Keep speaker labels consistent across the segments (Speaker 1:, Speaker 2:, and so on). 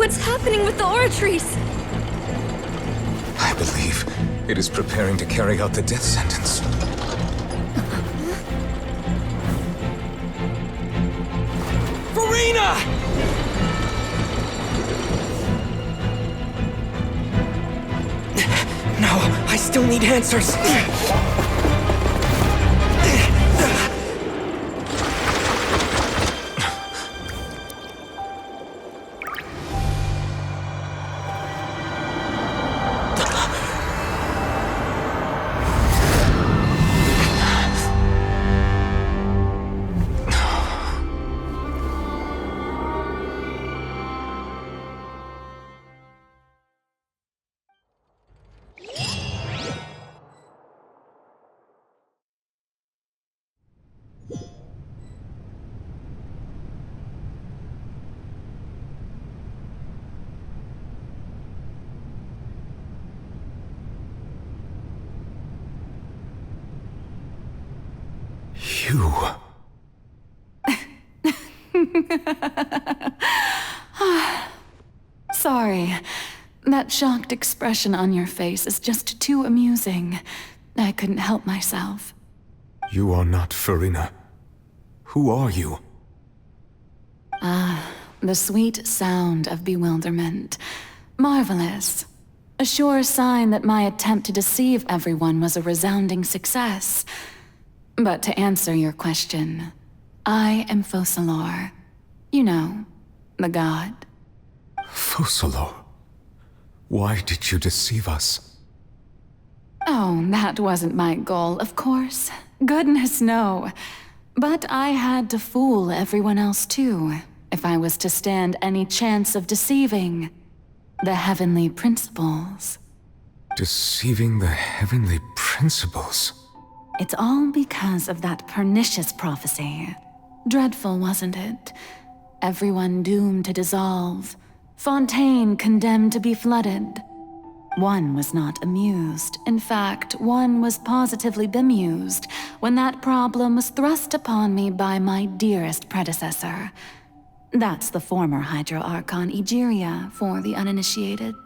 Speaker 1: What's happening with the oratories?
Speaker 2: I believe it is preparing to carry out the death sentence.
Speaker 3: Farina! No, I still need answers.
Speaker 2: You...
Speaker 4: Sorry. That shocked expression on your face is just too amusing. I couldn't help myself.
Speaker 2: You are not Farina. Who are you?
Speaker 4: The sweet sound of bewilderment. Marvelous. A sure sign that my attempt to deceive everyone was a resounding success. But to answer your question, I am Focalor. You know, the god.
Speaker 2: Focalor? Why did you deceive us?
Speaker 4: Oh, that wasn't my goal, of course. Goodness, no. But I had to fool everyone else too, if I was to stand any chance of deceiving the heavenly principles.
Speaker 2: Deceiving the heavenly principles?
Speaker 4: It's all because of that pernicious prophecy. Dreadful, wasn't it? Everyone doomed to dissolve. Fontaine condemned to be flooded. One was not amused. In fact, one was positively bemused when that problem was thrust upon me by my dearest predecessor. That's the former Hydro Archon Egeria for the uninitiated.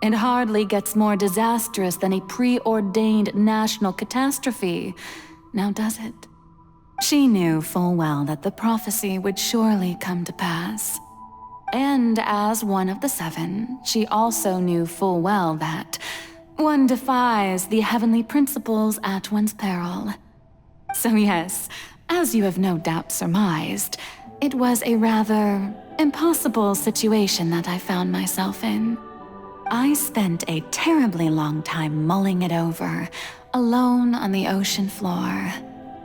Speaker 4: It hardly gets more disastrous than a preordained national catastrophe, now does it? She knew full well that the prophecy would surely come to pass. And as one of the seven, she also knew full well that one defies the heavenly principles at one's peril. So yes, as you have no doubt surmised, it was a rather impossible situation that I found myself in. I spent a terribly long time mulling it over, alone on the ocean floor.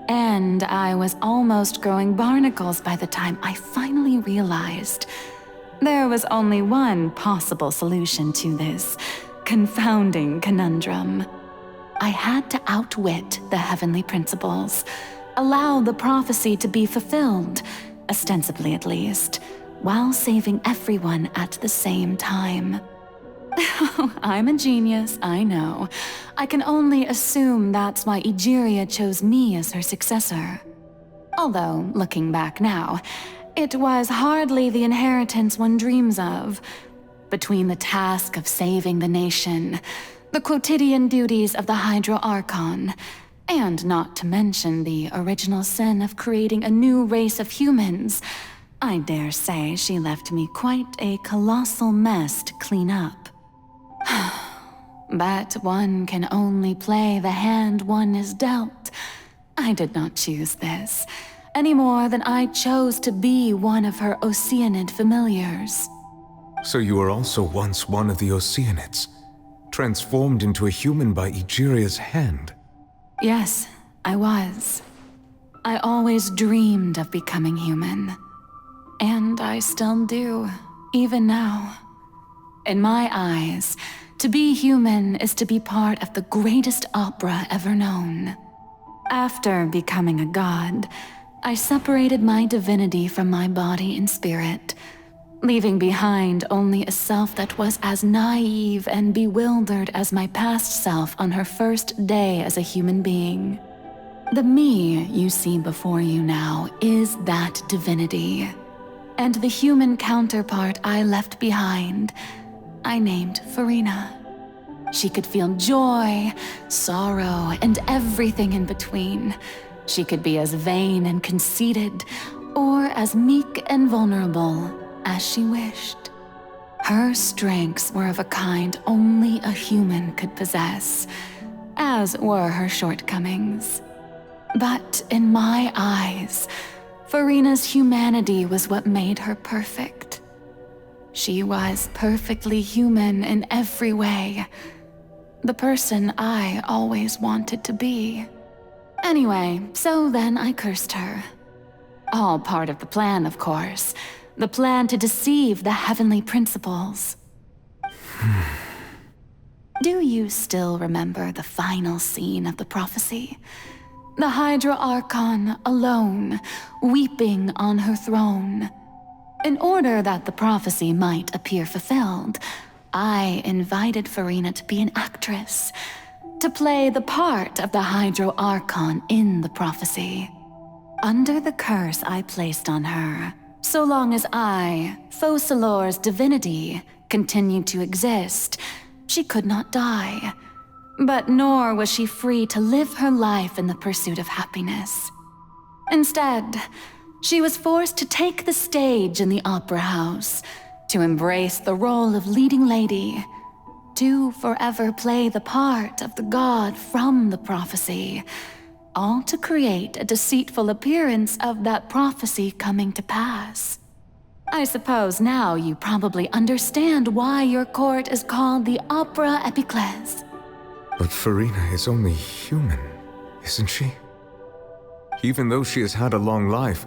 Speaker 4: And I was almost growing barnacles by the time I finally realized there was only one possible solution to this confounding conundrum. I had to outwit the heavenly principles, allow the prophecy to be fulfilled, ostensibly at least, while saving everyone at the same time. I'm a genius, I know. I can only assume that's why Egeria chose me as her successor. Although, looking back now, it was hardly the inheritance one dreams of. Between the task of saving the nation, the quotidian duties of the Hydro Archon, and not to mention the original sin of creating a new race of humans, I dare say she left me quite a colossal mess to clean up. But one can only play the hand one is dealt. I did not choose this, any more than I chose to be one of her Oceanid familiars.
Speaker 2: So you were also once one of the Oceanids, transformed into a human by Egeria's hand.
Speaker 4: Yes, I was. I always dreamed of becoming human. And I still do, even now. In my eyes, to be human is to be part of the greatest opera ever known. After becoming a god, I separated my divinity from my body and spirit, leaving behind only a self that was as naive and bewildered as my past self on her first day as a human being. The me you see before you now is that divinity. and the human counterpart I left behind, I named Farina. She could feel joy, sorrow, and everything in between. She could be as vain and conceited, or as meek and vulnerable as she wished. Her strengths were of a kind only a human could possess, as were her shortcomings. But in my eyes, Farina's humanity was what made her perfect. She was perfectly human in every way. The person I always wanted to be. Anyway, so then I cursed her. All part of the plan, of course. The plan to deceive the heavenly principles. Do you still remember the final scene of the prophecy? The Hydra Archon alone, weeping on her throne. In order that the prophecy might appear fulfilled, I invited Farina to be an actress, to play the part of the Hydra Archon in the prophecy. Under the curse I placed on her, so long as I, Focalor's divinity, continued to exist, she could not die. But nor was she free to live her life in the pursuit of happiness. Instead, she was forced to take the stage in the opera house, to embrace the role of leading lady, to forever play the part of the god from the prophecy, all to create a deceitful appearance of that prophecy coming to pass. I suppose now you probably understand why your court is called the Opera Epiclese.
Speaker 2: But Farina is only human, isn't she? Even though she has had a long life,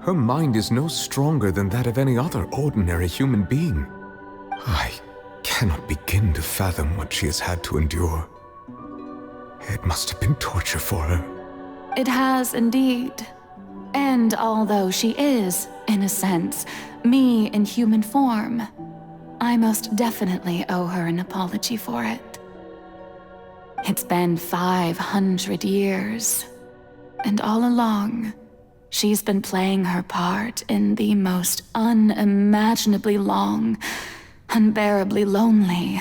Speaker 2: her mind is no stronger than that of any other ordinary human being. I cannot begin to fathom what she has had to endure. It must have been torture for her.
Speaker 4: It has indeed. And although she is, in a sense, me in human form, I most definitely owe her an apology for it. It's been 500 years, and all along, she's been playing her part in the most unimaginably long, unbearably lonely,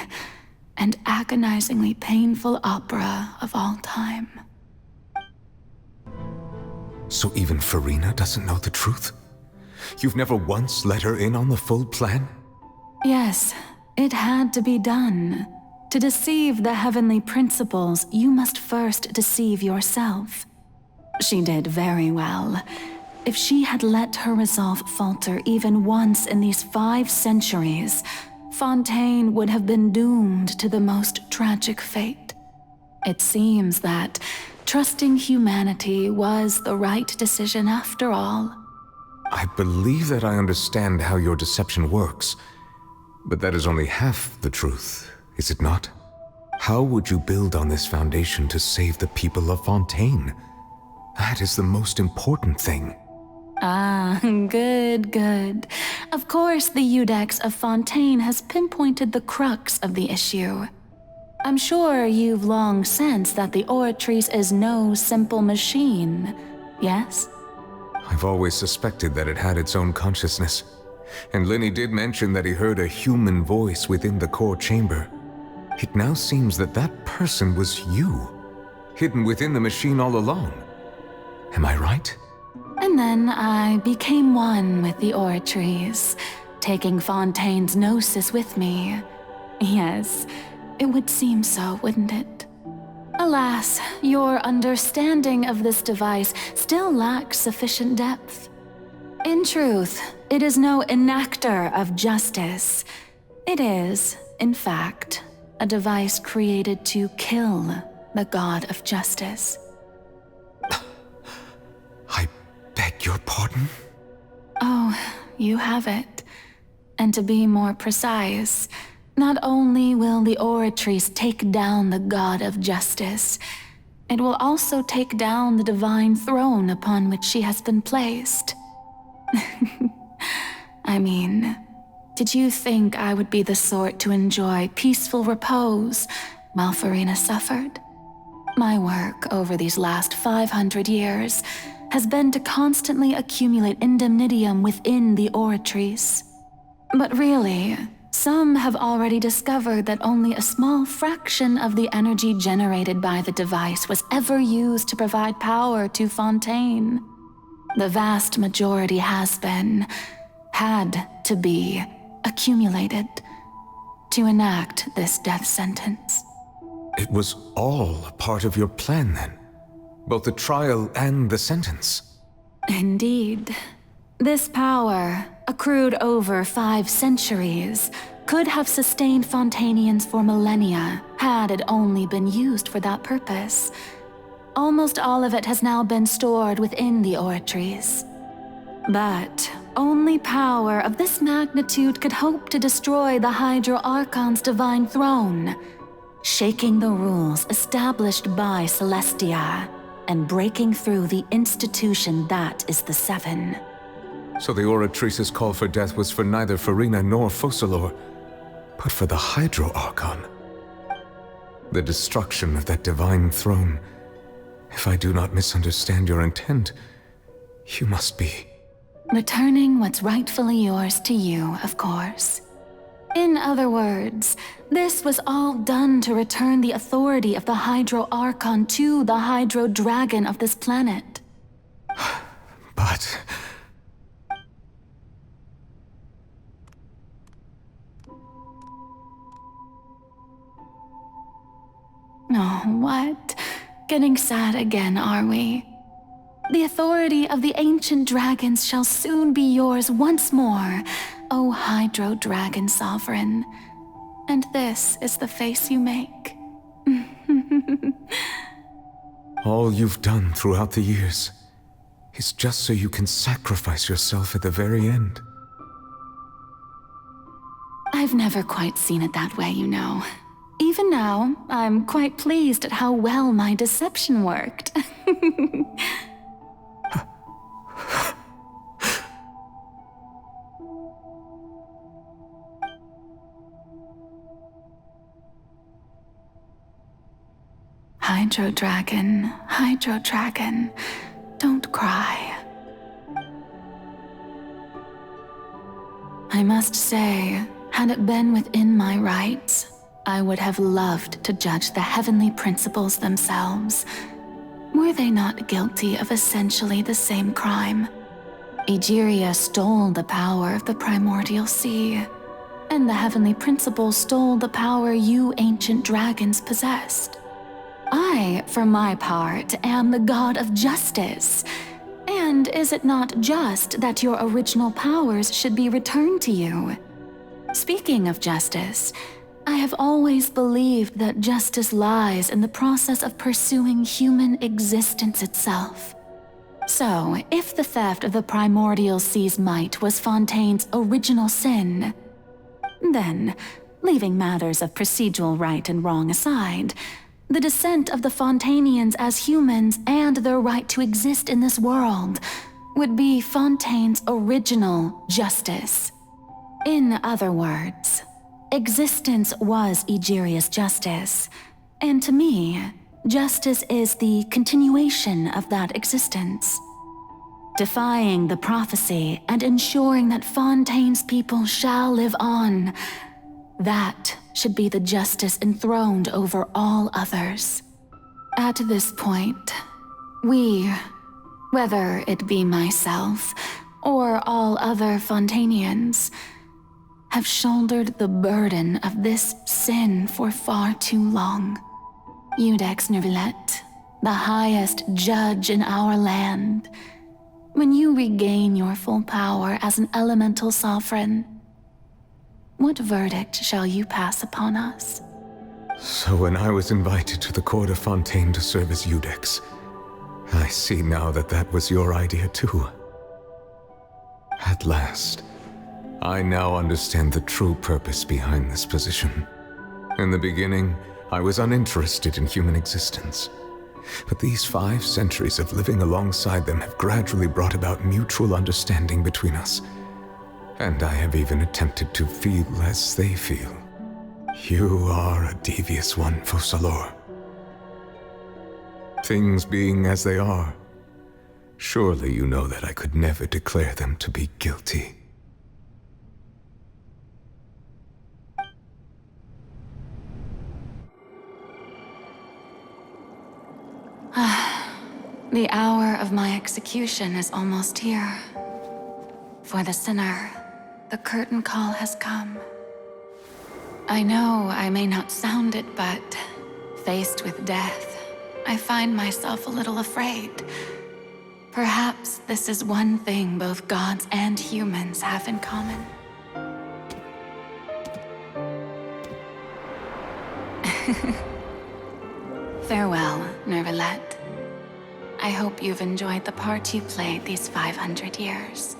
Speaker 4: and agonizingly painful opera of all time.
Speaker 2: So even Farina doesn't know the truth? You've never once let her in on the full plan?
Speaker 4: Yes, it had to be done. To deceive the heavenly principles, you must first deceive yourself. She did very well. If she had let her resolve falter even once in these 5 centuries, Fontaine would have been doomed to the most tragic fate. It seems that trusting humanity was the right decision after all.
Speaker 2: I believe that I understand how your deception works, but that is only half the truth, is it not? How would you build on this foundation to save the people of Fontaine? That is the most important thing.
Speaker 4: Ah, good. Of course, the Iudex of Fontaine has pinpointed the crux of the issue. I'm sure you've long sensed that the Oratrice is no simple machine, yes?
Speaker 2: I've always suspected that it had its own consciousness. And Lenny did mention that he heard a human voice within the core chamber. It now seems that that person was you, hidden within the machine all along. Am I right?
Speaker 4: And then I became one with the Oratrice, taking Fontaine's gnosis with me. Yes, it would seem so, wouldn't it? Alas, your understanding of this device still lacks sufficient depth. In truth, it is no enactor of justice. It is, in fact, a device created to kill the god of justice.
Speaker 2: I beg your pardon?
Speaker 4: Oh, you have it. And to be more precise, not only will the Oratrice take down the god of justice, it will also take down the divine throne upon which she has been placed. I mean, did you think I would be the sort to enjoy peaceful repose while Farina suffered? My work over these last 500 years has been to constantly accumulate indemnitium within the Oratrice. But really, some have already discovered that only a small fraction of the energy generated by the device was ever used to provide power to Fontaine. The vast majority had to be, accumulated to enact this death sentence.
Speaker 2: It was all a part of your plan then? Both the trial and the sentence?
Speaker 4: Indeed. This power, accrued over 5 centuries, could have sustained Fontainians for millennia had it only been used for that purpose. Almost all of it has now been stored within the Oratrice. But only power of this magnitude could hope to destroy the Hydro Archon's divine throne, shaking the rules established by Celestia and breaking through the institution that is the Seven.
Speaker 2: So the Oratrice's call for death was for neither Farina nor Focalor, but for the Hydro Archon. The destruction of that divine throne. If I do not misunderstand your intent, you must be...
Speaker 4: returning what's rightfully yours to you, of course. In other words, this was all done to return the authority of the Hydro Archon to the Hydro Dragon of this planet.
Speaker 2: But...
Speaker 4: Oh, what? Getting sad again, are we? The authority of the ancient dragons shall soon be yours once more, O Hydro Dragon Sovereign. And this is the face you make.
Speaker 2: all you've done throughout the years is just so you can sacrifice yourself at the very end.
Speaker 4: I've never quite seen it that way, you know. Even now, I'm quite pleased at how well my deception worked. Hydro Dragon, don't cry. I must say, had it been within my rights, I would have loved to judge the heavenly principles themselves. Were they not guilty of essentially the same crime? Egeria stole the power of the primordial sea, and the heavenly principles stole the power you ancient dragons possessed. I, for my part, am the god of justice. And is it not just that your original powers should be returned to you? Speaking of justice, I have always believed that justice lies in the process of pursuing human existence itself. So, if the theft of the primordial sea's might was Fontaine's original sin, then, leaving matters of procedural right and wrong aside, the descent of the Fontainians as humans and their right to exist in this world would be Fontaine's original justice. In other words, existence was Egeria's justice, and to me, justice is the continuation of that existence. Defying the prophecy and ensuring that Fontaine's people shall live on, that should be the justice enthroned over all others. At this point, we, whether it be myself or all other Fontainians, have shouldered the burden of this sin for far too long. Iudex Nervillet, the highest judge in our land, when you regain your full power as an elemental sovereign, what verdict shall you pass upon us?
Speaker 2: So when I was invited to the court of Fontaine to serve as Iudex, I see now that that was your idea too. At last, I now understand the true purpose behind this position. In the beginning, I was uninterested in human existence. But these 5 centuries of living alongside them have gradually brought about mutual understanding between us. And I have even attempted to feel as they feel. You are a devious one, Focalor. Things being as they are, Surely you know that I could never declare them to be guilty.
Speaker 4: The hour of my execution is almost here. For the sinner, the curtain call has come. I know I may not sound it, but faced with death, I find myself a little afraid. Perhaps this is one thing both gods and humans have in common. Farewell, Nervalette. I hope you've enjoyed the part you played these 500 years.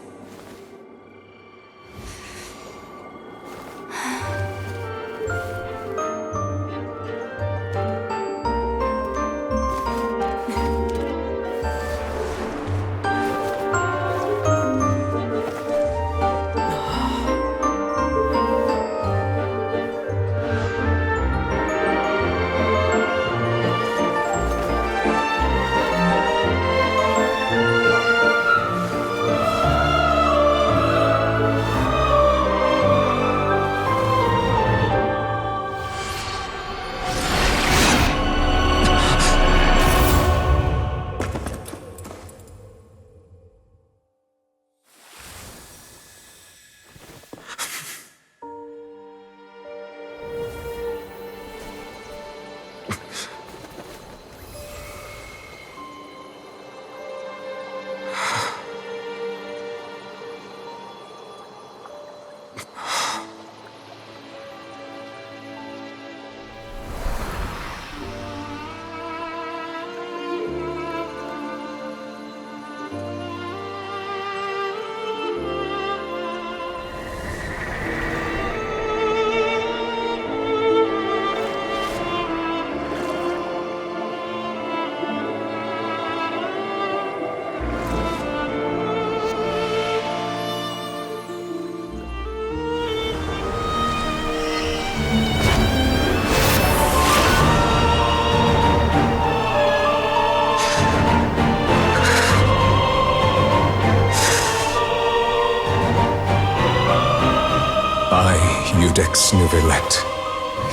Speaker 2: Ex Nervalette,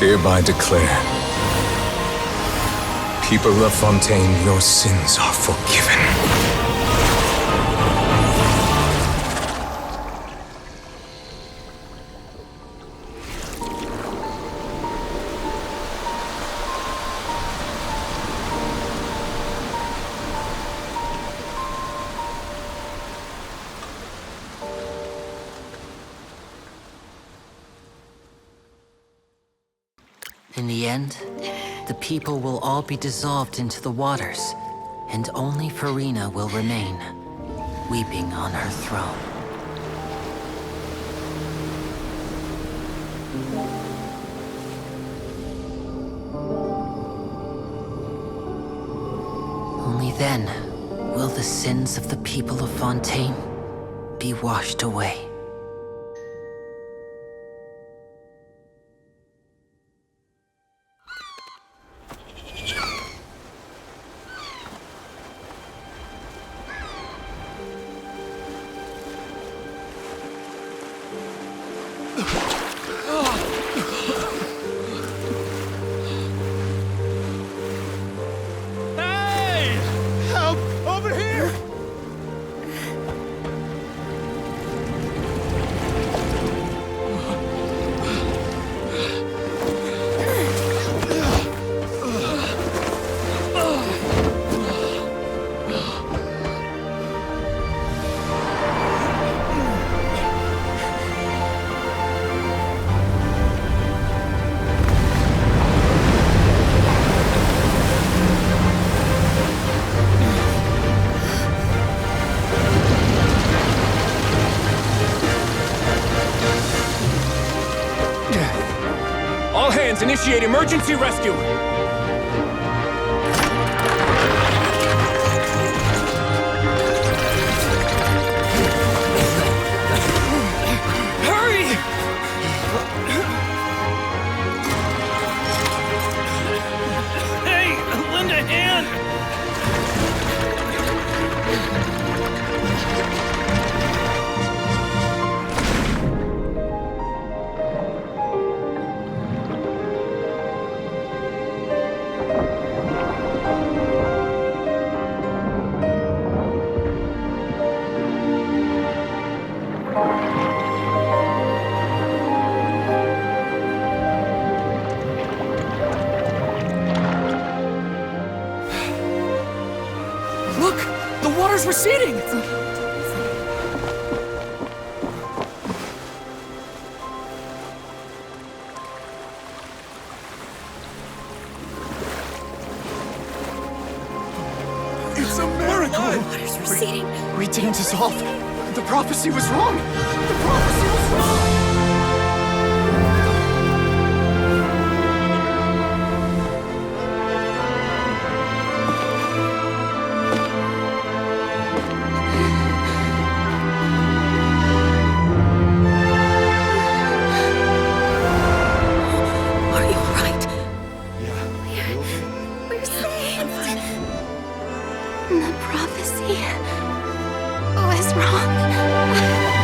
Speaker 2: hereby declare, people of Fontaine, your sins are forgiven.
Speaker 1: In the end, the people will all be dissolved into the waters, and only Farina will remain, weeping on her throne. Only then will the sins of the people of Fontaine be washed away.
Speaker 3: Initiate emergency rescue! Hurry! Hey, lend a hand! Look! The water's receding! It's a miracle!
Speaker 5: Water's receding.
Speaker 3: We didn't dissolve. The prophecy was wrong! The prophecy was wrong!
Speaker 5: Are you all right? We're safe. The prophecy was wrong.